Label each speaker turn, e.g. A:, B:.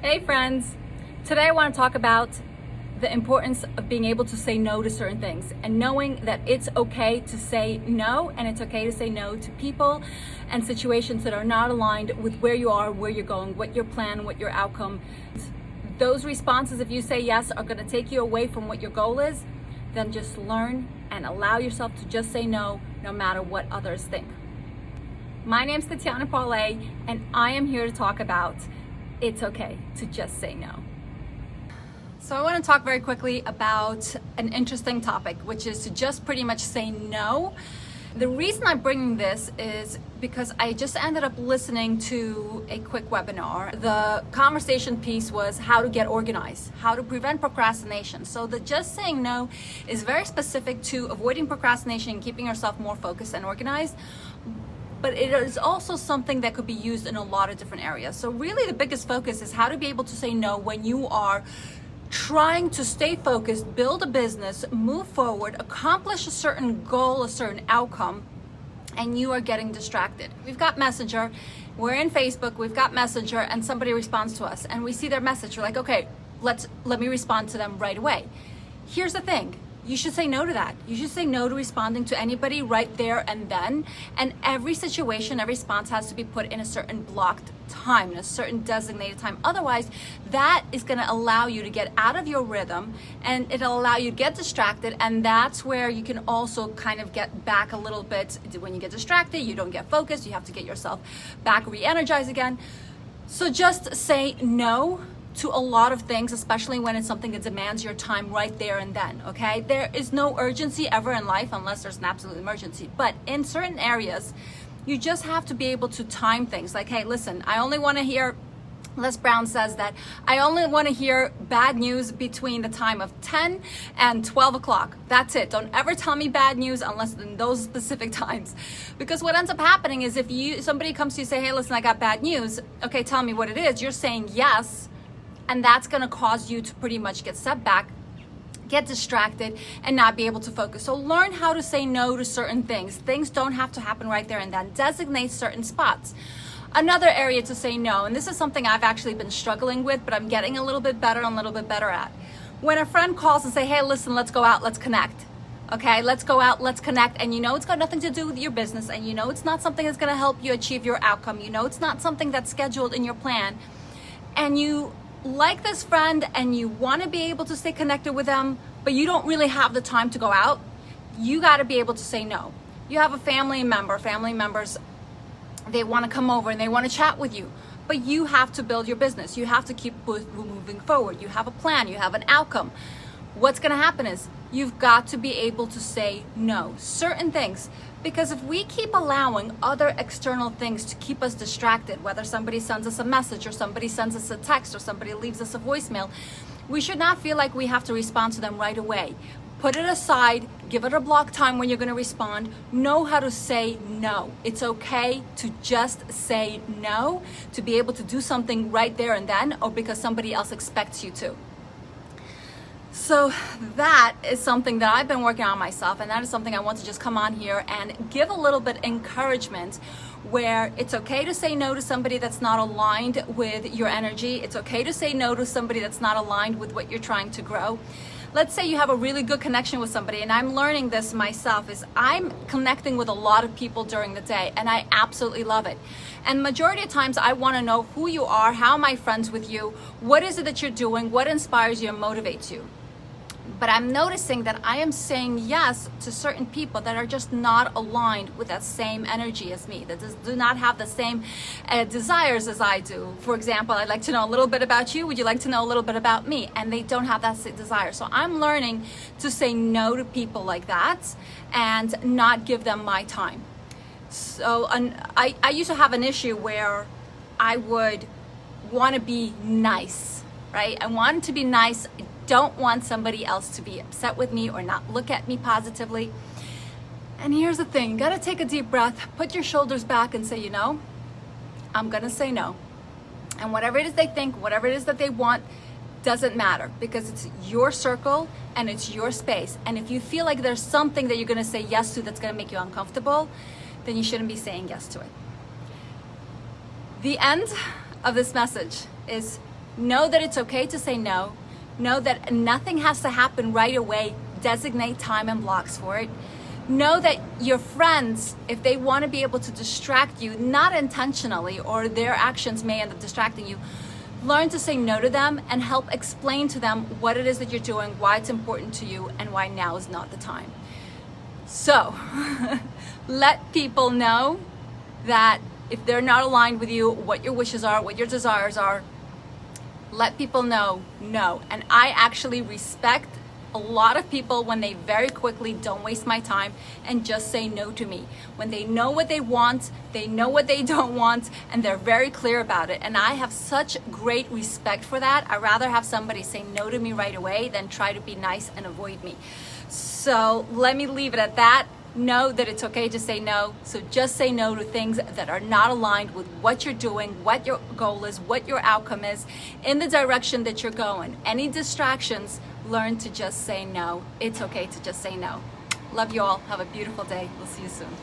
A: Hey friends, today I want to talk about the importance of being able to say no to certain things and knowing that it's okay to say no, and it's okay to say no to people and situations that are not aligned with where you are, where you're going, what your plan, what your outcome. Those responses, if you say yes, are going to take you away from what your goal is. Then just learn and allow yourself to just say no, no matter what others think. My name's Tatiana Parlay, and I am here to talk about it's okay to just say no. So I want to talk very quickly about an interesting topic, which is to just pretty much say no. The reason I'm bringing this is because I just ended up listening to a quick webinar. The conversation piece was how to get organized, how to prevent procrastination. So the just saying no is very specific to avoiding procrastination and keeping yourself more focused and organized. But it is also something that could be used in a lot of different areas. So really the biggest focus is how to be able to say no when you are trying to stay focused, build a business, move forward, accomplish a certain goal, a certain outcome, and you are getting distracted. We've got Messenger, we're in Facebook, we've got Messenger, and somebody responds to us, and we see their message. We're like, okay, let me respond to them right away. Here's the thing. You should say no to that. You should say no to responding to anybody right there and then. And every situation, every response has to be put in a certain blocked time, in a certain designated time. Otherwise, that is going to allow you to get out of your rhythm, and it'll allow you to get distracted. And that's where you can also kind of get back a little bit. When you get distracted, you don't get focused. You have to get yourself back re-energized again. So just say no to a lot of things, especially when it's something that demands your time right there and then, okay? There is no urgency ever in life unless there's an absolute emergency. But in certain areas, you just have to be able to time things. Like, hey, listen, I only want to hear, Les Brown says that, I only want to hear bad news between the time of 10 and 12 o'clock. That's it. Don't ever tell me bad news unless in those specific times. Because what ends up happening is if somebody comes to you and say, hey, listen, I got bad news. Okay, tell me what it is. You're saying yes. And that's going to cause you to pretty much get set back, get distracted, and not be able to focus. So learn how to say no to certain things. Things don't have to happen right there and then. Designate certain spots. Another area to say no, and this is something I've actually been struggling with, but I'm getting a little bit better at. When a friend calls and say, hey, listen, let's go out, let's connect. Okay, let's go out, let's connect. And you know it's got nothing to do with your business, and you know it's not something that's going to help you achieve your outcome. You know it's not something that's scheduled in your plan. And you like this friend and you want to be able to stay connected with them, but you don't really have the time to go out, you got to be able to say no. You have a family members, they want to come over and they want to chat with you, but you have to build your business. You have to keep moving forward. You have a plan, you have an outcome. What's going to happen is you've got to be able to say no. Certain things, because if we keep allowing other external things to keep us distracted, whether somebody sends us a message or somebody sends us a text or somebody leaves us a voicemail, we should not feel like we have to respond to them right away. Put it aside, give it a block time when you're going to respond. Know how to say no. It's okay to just say no, to be able to do something right there and then, or because somebody else expects you to. So that is something that I've been working on myself, and that is something I want to just come on here and give a little bit encouragement, where it's okay to say no to somebody that's not aligned with your energy. It's okay to say no to somebody that's not aligned with what you're trying to grow. Let's say you have a really good connection with somebody, and I'm learning this myself, is I'm connecting with a lot of people during the day, and I absolutely love it. And majority of times I want to know who you are, how am I friends with you, what is it that you're doing, what inspires you and motivates you. But I'm noticing that I am saying yes to certain people that are just not aligned with that same energy as me, that do not have the same desires as I do. For example, I'd like to know a little bit about you. Would you like to know a little bit about me? And they don't have that desire. So I'm learning to say no to people like that and not give them my time. So I used to have an issue where I would want to be nice, right? I wanted to be nice. Don't want somebody else to be upset with me or not look at me positively. And here's the thing, you gotta take a deep breath, put your shoulders back and say, you know, I'm gonna say no. And whatever it is they think, whatever it is that they want, doesn't matter, because it's your circle and it's your space. And if you feel like there's something that you're gonna say yes to that's gonna make you uncomfortable, then you shouldn't be saying yes to it. The end of this message is Know that it's okay to say no. Know that nothing has to happen right away. Designate time and blocks for it. Know that your friends, if they want to be able to distract you, not intentionally, or their actions may end up distracting you, learn to say no to them and help explain to them what it is that you're doing, why it's important to you, and why now is not the time. So, let people know that if they're not aligned with you, what your wishes are, what your desires are, let people know no. And I actually respect a lot of people when they very quickly don't waste my time and just say no to me. When they know what they want, they know what they don't want, and they're very clear about it. And I have such great respect for that. I'd rather have somebody say no to me right away than try to be nice and avoid me. So let me leave it at that. Know that it's okay to say no. So just say no to things that are not aligned with what you're doing, what your goal is, what your outcome is, in the direction that you're going. Any distractions, learn to just say no. It's okay to just say no. Love you all. Have a beautiful day. We'll see you soon.